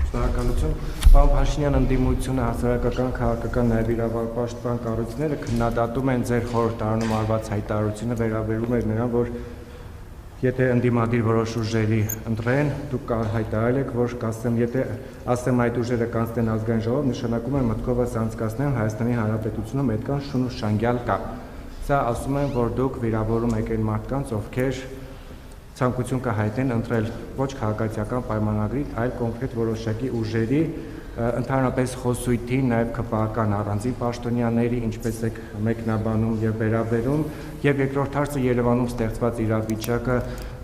Շնորհակալություն։ Պարոն Փաշինյան, ընդդիմությունը, հասարակական, քաղաքական, նաև իրավապաշտպան կառույցները քննադատում են ձեր խորհրդարանում արված հայտարարությունը, վերաբերում է նրան, որ եթե ընդդիմադիր որոշ ուժերի ընտրեն, դուք հայտարարել եք, որ եթե ասեմ այդ ուժերը կանցնեն ազգային ժողով, նշանակում է մտքովս անցկացնեն Հայաստանի Հանրապետությունում այդքան շուն ու շանգյալ կա։ Սա ասում են, որ դուք վիրավորում եք այն մարդկանց, ովքեր ցանկություն կհայտնեն ընտրել ոչ քաղաքացիական պայմանագրի, այլ կոնկրետ որոշակի ուժերի, ընդհանրապես խոսույթի, նաև ԿՊԱ-ական առանձին պաշտոնյաների, ինչպես եք մեկնաբանում եւ վերաբերում, եւ երկրորդ հարցը Երևանում ստեղծված իրավիճակը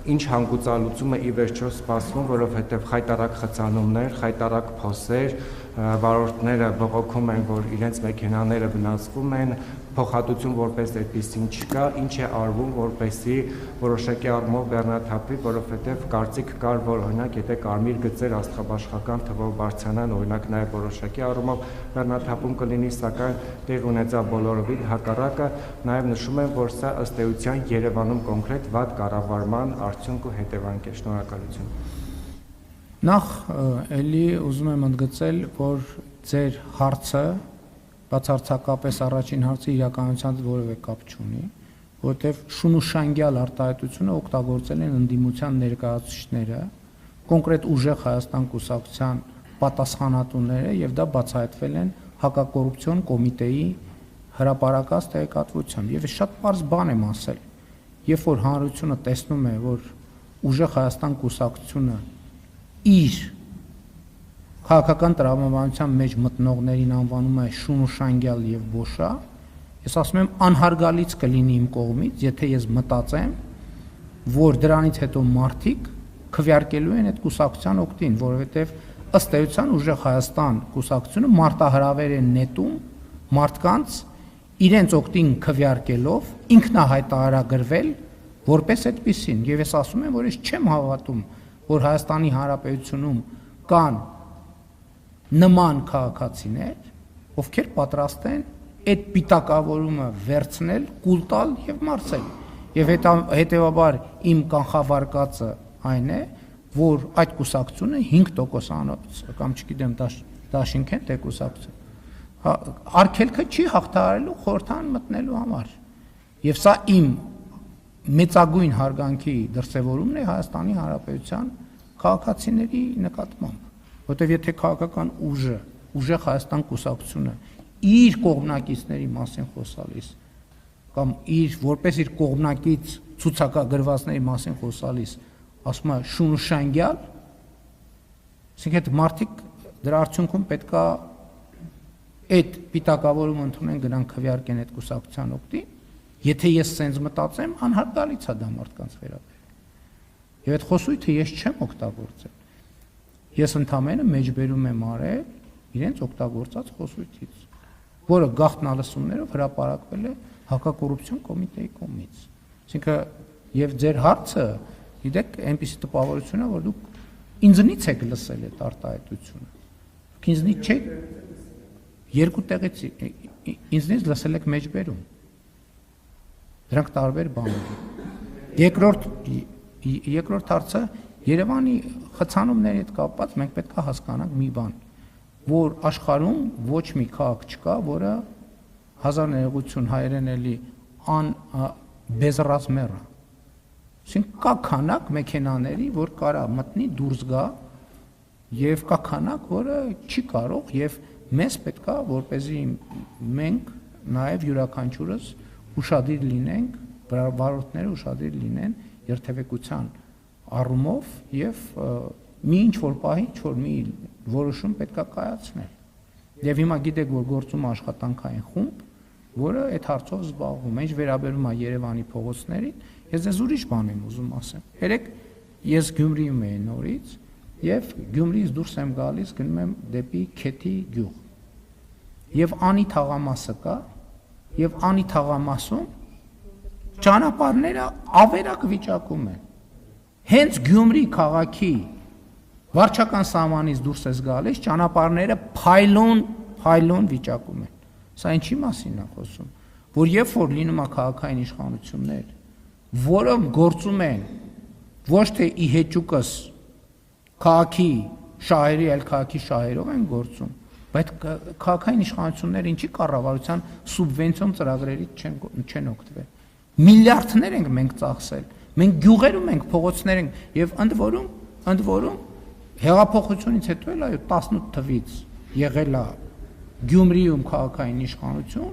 ինչ հանգուցալուծում է ի վերջո սպասվում, որովհետև խայտարակ խցանումներ, խայտարակ փոսեր, վարորդները բողոքում են, որ իրենց մեքենաները վնասվում են, փոխհատուցում որպես այդպեսին չկա, ինչ է արվում, որպեսզի որոշակի առումով բեռնաթափվի, որովհետև կարծիք կար, որ օրինակ եթե կարմիր գծեր աստղաբաշխական թվով բարձրանան, օրինակ նաև որոշակի առումով բեռնաթափում կլինի, սակայն տեղ ունեցավ բոլորովին հակառակը, նաև նշում են, որ սա ըստ էության Երևանում կոնկրետ վատ կառավարման արդյունք ու հետևանք է։ Շնորհակալություն։ Նախ էլի ուզում եմ ընդգծել, որ ձեր հարցը բացարձակապես առաջին հարցը իրականության որևէ կապ չունի, որովհետև շունուշանգյալ արտահայտությունը օգտագործել են ընդդիմության ներկայացուցիչները, կոնկրետ ուժեղ Հայաստան կուսակցության պատասխանատուները եւ դա բացահայտվել են հակակոռուպցիոն կոմիտեի հրապարակած տեղեկատվությամբ եւ շատ պարզ բան եմ ասել, երբ որ հանրությունը տեսնում է, որ ուժեղ Հայաստան կուսակցությունը իր քաղաքական տրամաբանության մեջ մտնողներին անվանում է շունուշանգյալ եւ բոշա, ես ասում եմ անհարգալից կլինի իմ կողմից, եթե ես մտածեմ, որ դրանից հետո մարդիկ քվեարկելու են այդ կուսակցության օգտին, որովհետեւ ըստ էության ուժեղ Հայաստան կուսակցությունը մարտահրավեր է նետում մարդկանց իրենց օգտին քվեարկելով ինքնահայտարարագրվել որպես այդպեսին, եւ ես ասում եմ, որ ես չեմ հավատում, որ Հայաստանի Հանրապետությունում կան նման քաղաքացիներ, ովքեր պատրաստ են այդ պիտակավորումը վերցնել, կուլ տալ եւ մարսել։ Եվ հետեւաբար իմ կանխավարկածը այն է, որ այդ կուսակցությունը 5% կամ չգիտեմ դաշինք են թե կուսակցություն արգելքը չի հաղթահարելու խորհրդան մտնելու համար։ Եվ սա իմ մեծագույն հարգանքի դրսևորումն է Հայաստանի Հանրապետության քաղաքացիների նկատմամբ, որտեղ եթե քաղաքական ուժը, ուժեղ Հայաստան կուսակցությունը իր կողմնակիցների մասին խոսալիս կամ իր որպես իր կողմնակից ցուցակագրվածների մասին խոսալիս ասում է շունուշանգյալ, ասենք այդ մարդիկ դրա արդյունքում պետքա այդ պիտակավորումը ընդունեն գնան քվեարկեն այդ կուսակցության օգտին, եթե ես սենց մտածեմ, անհարգալից է դա մարդկանց վերաբերյալ։ Եվ այդ խոսույթը ես չեմ օգտագործել։ Ես ընդամենը մեջբերում եմ արել իրենց օգտագործած խոսույթից, որը գաղտնալսումներով հրապարակվել է հակակոռուպցիոն կոմիտեի կողմից։ Այսինքն եւ ձեր հարցը, գիտեք, այնպիսի տպավորություն է, որ դուք ինձնից եք լսել այդ արտահայտությունը։ Դուք ինձնից չեք երկու տեղից ինձնից լսել եք մեջբերում։ Դրանք տարբեր բաներ են։ Երկրորդ հարցը Երևանի խցանումների հետ կապված մենք պետք է հասկանանք մի բան, որ աշխարհում ոչ մի քաղաք չկա, որը 1000 ներողություն հայերեն էլի բեզռազմեր է։ Այսինքն կա քանակ մեքենաների, որ կարա մտնի դուրս գա եւ կա քանակ, որը չի կարող եւ մեզ պետքա որպեսզի մենք նաեւ յուրաքանչյուրս ուշադիր լինենք, վարորդները ուշադիր լինեն երթևեկության առումով եւ մի ինչ որ պահի ինչ որ մի որոշում պետքա կայացնել։ Եվ հիմա գիտեք, որ գործում աշխատանքային խումբ, որը այդ հարցով զբաղվում է, ինչ վերաբերում է Երևանի փողոցներին, ես ձեզ ուրիշ բան եմ ուզում ասեմ։ Երեք ես Գյումրիում եի նորից եւ Գյումրիից դուրս եմ գալիս, գնում եմ դեպի Քեթի գյուղ։ Եվ անի թաղամասը կա, եւ անի թաղամասում ճանապարհները ավերակ վիճակում են։ Հենց Գյումրի քաղաքի վարչական սահմանից դուրս ես գալիս, ճանապարհները փայլուն վիճակում են։ Սա ինչի մասին է խոսում, որ երբ որ լինում է քաղաքային իշխանություններ, որը գործում են ոչ թե ի հեճուկս քաղաքի շահերի այլ քաղաքի շահերով են գործում, բայց քաղաքային իշխանությունները ինչի կառավարության սուբվենցիոն ծրագրերից չեն օգտվել։ Միլիարդներ ենք մենք ծախսել, մենք գյուղերում ենք, փողոցներ ենք, եւ ընդ որում հեղափոխությունից հետո էլ այո 18 թվից եղել է Գյումրիում քաղաքային իշխանություն,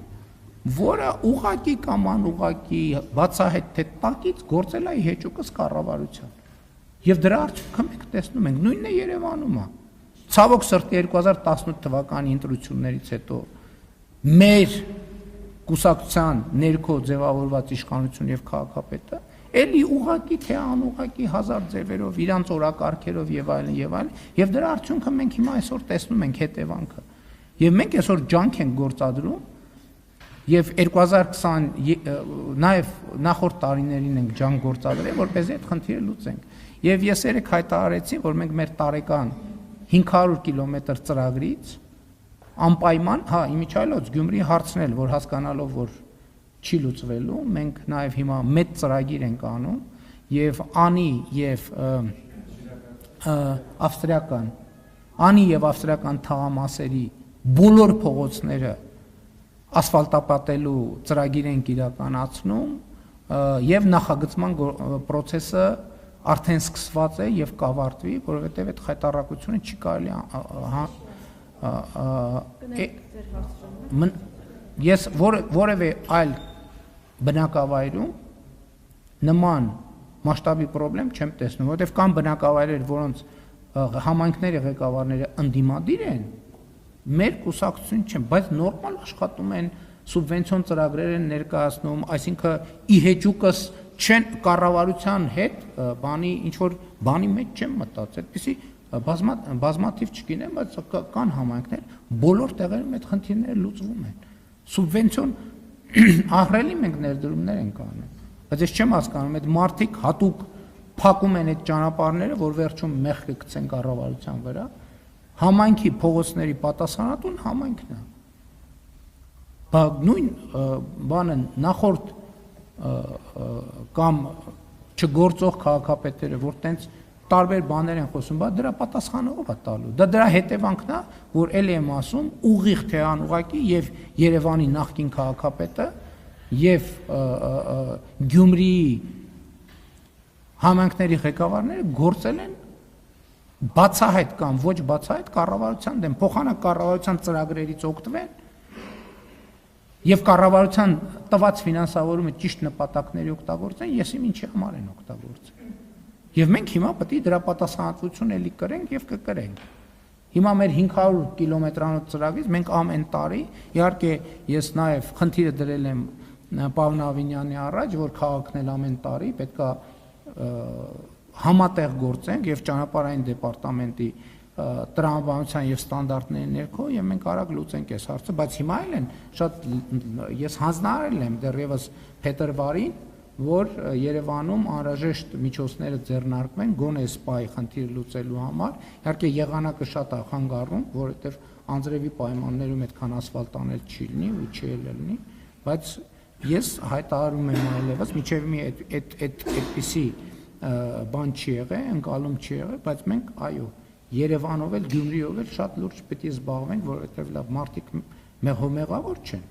որը ուղղակի կամ անուղղակի բացահայտ թե տակից գործել է հեճուկս կառավարության։ Եվ դրա արդյունքը մենք տեսնում ենք, նույնն է Երևանում է։ Ցավոք սրտի 2018 թվականի ընտրություններից հետո մեր կուսակցության ներքո ձևավորված իշխանություն եւ քաղաքապետը էլի ուղղակի թե անուղղակի հազար ձևերով իրանց օրակարգերով եւ այլն, եւ դրա արդյունքը մենք հիմա այսօր տեսնում ենք հետևանքը։ Եվ մենք այսօր ջանք ենք գործադրում եւ 2020 նաեւ նախորդ տարիներին ենք ջանք գործադրել, որպեսզի այդ խնդիրը լուծենք։ Եվ ես երեք հայտարարեցի, որ մենք մեր տարեկան 500 կիլոմետր ծրագրից անպայման, իմիջիայլոց Գյումրի հարցնել, որ հասկանալով, որ չի լուծվելու, մենք նաեւ հիմա մեծ ծրագիր ենք անում եւ Անի եւ ավստրիական թաղամասերի բոլոր փողոցները ասֆալտապատելու ծրագիր ենք իրականացնում եւ նախագծման process-ը արդեն սկսված է եւ կավարտվի, որովհետեւ այդ խայտառակությունը չի կարելի ես որևէ այլ բնակավայրում նման մասշտաբի խնդրեմ չեմ տեսնում, որովհետեւ կան բնակավայրեր, որոնց համայնքների ղեկավարները ընդդիմադիր են, մեր կուսակցություն չեն, բայց նորմալ աշխատում են, սուբվենցիոն ծրագրեր են ներկայացնում, այսինքն ի հեճուկս չեն կառավարության հետ ինչ որ բանի մեջ չեմ մտածել, այդպեսի բազմաթիվ չգինեմ, բայց կան համայնքներ, բոլոր տեղերում այդ խնդիրները լուծվում են։ Սուբվենցիոն ահռելի մենք ներդրումներ ենք անում, բայց ես չեմ հասկանում, այդ մարդիկ հատուկ փակում են այդ ճանապարհները, որ վերջում մեղքը գցեն կառավարության վրա, համայնքի փողոցների պատասխանատուն համայնքն է։ Նույն բանը նախորդ կամ չգործող քաղաքապետերը, որ տենց տարբեր բաներ են խոսում, բայց դրա պատասխանը ով է տալու։ Դա դրա հետևանքն է, որ ելի եմ ասում, ուղիղ թե անուղղակի եւ Երևանի նախկին քաղաքապետը եւ Գյումրիի համայնքների ղեկավարները գործել են բացահայտ կամ ոչ բացահայտ կառավարության դեմ, փոխանակ կառավարության ծրագրերից օգտվել եւ կառավարության տված ֆինանսավորումը ճիշտ նպատակների օգտագործեն, ես իմ ինչի համար են օգտագործել։ Եվ մենք հիմա պետք է դրա պատասխանատվություն էլի կրենք եւ կկրենք։ Հիմա մեր 500 կիլոմետրանոց ծրագրից մենք ամեն տարի, իհարկե ես նաեւ խնդիրը դրել եմ Պավն Ավինյանի առաջ, որ քաղաքն էլ ամեն տարի պետքա համատեղ գործենք եւ ճանապարհային դեպարտամենտի տրամաբանության եւ ստանդարտների ներքո եւ մենք արագ լուծենք այս հարցը, բայց հիմա էլ են շատ ես հանձնարարել եմ դեռևս փետրվարին, որ Երևանում անհրաժեշտ միջոցները ձեռնարկվեն գոնե սպայի խնդիրը լուծելու համար, իհարկե եղանակը շատ է խանգարում, որովհետեւ անձրևի պայմաններում այդքան ասֆալտ անել չի լինի ու չի լինի, բայց ես հայտարարում եմ այլևս միջև մի այդպիսի բան չի եղել, ընկալում չի եղել, բայց մենք այո Երևանով էլ Գյումրիով էլ շատ լուրջ պետք է զբաղվենք, որովհետև լավ մարդիկ մեղավոր չեն,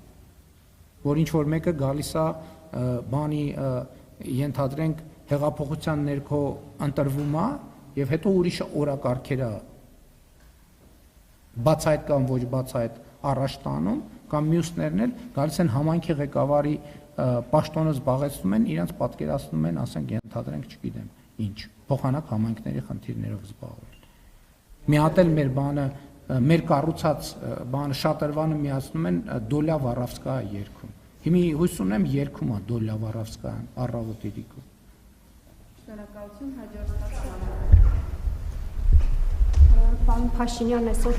որ ինչ որ մեկը գալիս է բանի ենթադրենք հեղափոխության ներքո ընտրվում է եւ հետո ուրիշ օրակարգեր է բացահայտ կամ ոչ բացահայտ առաջ տանում կամ մյուսներն էլ գալիս են համայնքի ղեկավարի պաշտոնը զբաղեցնում են, իրենց պատկերացնում են, ասենք ենթադրենք, չգիտեմ, ինչ, փոխանակ համայնքների խնդիրներով զբաղվել։ Մի հատ էլ մեր բանը, մեր կառուցած բանը շատրվանը միացնում են Դոլյա Վարավսկայա երգում։ Հիմա հույս ունեմ երգում է Դոլյա Վարավսկայան առավոտ իրիկու։ Շնորհակալություն, հաջորդ հարցը։ Պարոն Փաշինյան, այսօր